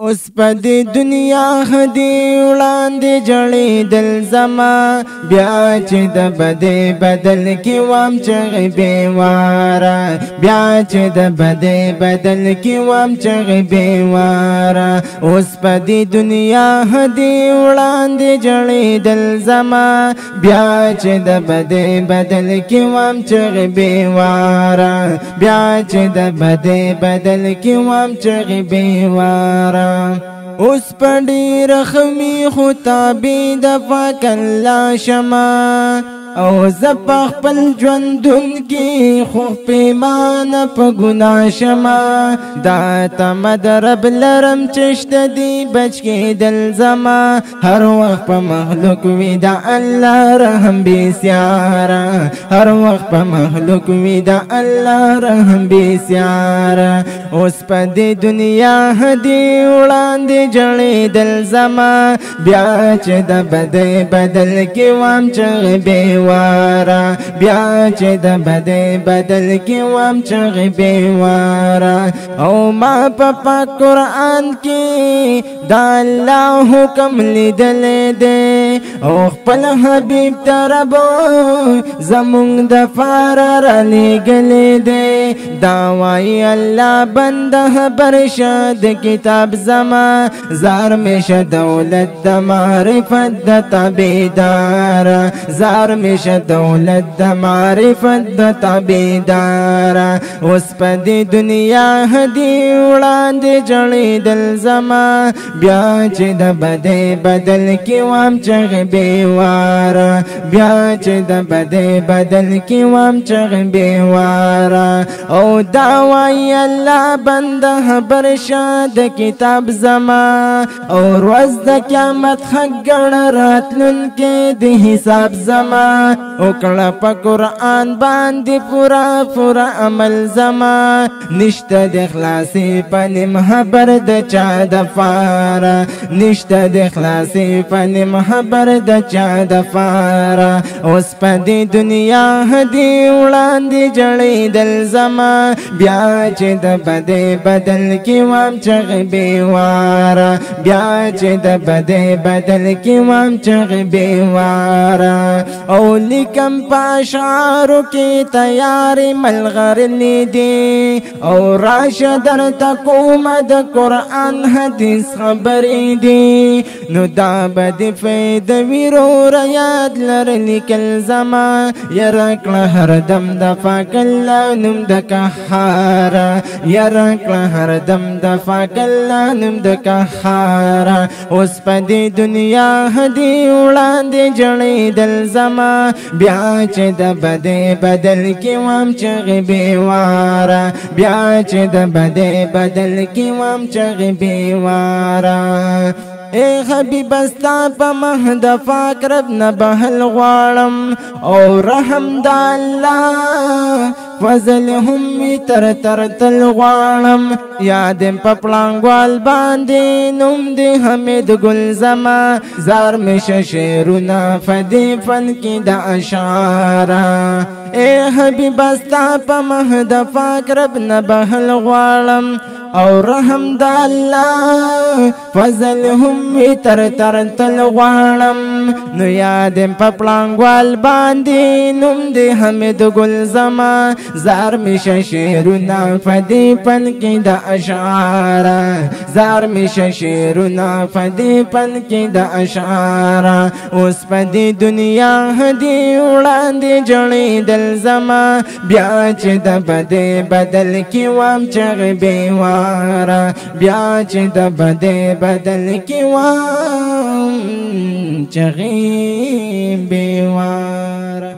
اوس په دې دنیا هدي وړاندې جړېدل زما بیا چې د بدې بدل کې وام چغې بېواره بیا چې د بدې بدل کې وام چغې بېواره اوس په دې دنیا هدي وړاندې جړېدل زما بیا چې د بدې بدل کې وام چغې بېواره بیا چې د بدې بدل کې وام چغې بېواره اوس پډی رخمی خطابی د پاک الله شما او زپ خپل ژوندون کې خو پیمانه په ګناه شما دا تمد رب لرم چشت دی بچ کې دل زما هر وخت په مخلوق وی دا الله رحم بسیارا هر وخت په مخلوق وی دا الله رحم بسیارا اوس په دې دنیا هدي وړاندې جړېدل زما بیا چې د بدې بدل کې وام چغې بېواره بیا چې د بدې بدل کې وام چغې بېواره او ما په پاک قرآن کې دا الله حکم لیدلی دی او خپل حبیب ته رب زمونږ دپاره رالیږلی دی دا وایي الله بنده خبر شه د کتاب زما زار میشه دولت د معرفت د تابعدار زار میشه دولت د معرفت د تابعدار اوس په دې دنیا هدي وړاندې جړېدل زما بیا چې د بدې بدل کې وام چغې بېواره بیا چې د بدې بدل کې وام چغې بېواره او دا وایي الله بنده خبر شه د کتاب زما او ورځ د قیامت حق ګڼه راتلونکې د حساب زما وکړه په قرآن باندې پورا پورا عمل زما نشته د خلاصې په نیم خبر د چا دپاره نشته د خلاصې په نیم خبر د چا دپاره اوس په دې دنیا هدي وړاندې جړېدل زما بیا چې د بدې بدل کې وام چغې بېواره بیا چې د بدې بدل کې وام چغې بېواره او لیکم په اشعارو کې تیارې ملغرلې دي او راشه درته کومه د قرآن حدیث خبرې دي نو دا به دې فایدوي وروره یاد لره لیکل زما یره کړه هردم د پاک الله نوم د قهاره یره کړه هردم د پاک الله نوم د قهاره اوس په دې دنیا هدي وړاندې جړېدل زما بیا چې د بدې بدل کې وام چغې بېواره بیا چې د بدې بدل کې وام چغې بېواره اے حبیب استا په مخ د پاک رب نه بهل غواړم او رحم د الله فضل هم تر تر تل غواړم یادم په پړانګوال باندې نوم دې حمید ګل زما زار میشه شعرونه فدې فن کې د اشعاره اے حبیب استا په مخ د پاک رب نه بهل غواړم او رحم د الله فضل هم تر تر تل غواړم نو یادم په پړانګوال باندې نوم دې حمید ګل زما زار میشه شعرونه فدې فن کې د اشعاره زار میشه شعرونه فدې فن کې د اشعاره اوس په دې دنیا هدي وړاندې جړېدل زما بیا چې د بدې بدل کې وام چغې بېواره بیا چې د بدې بدل کې وام چغې بېواره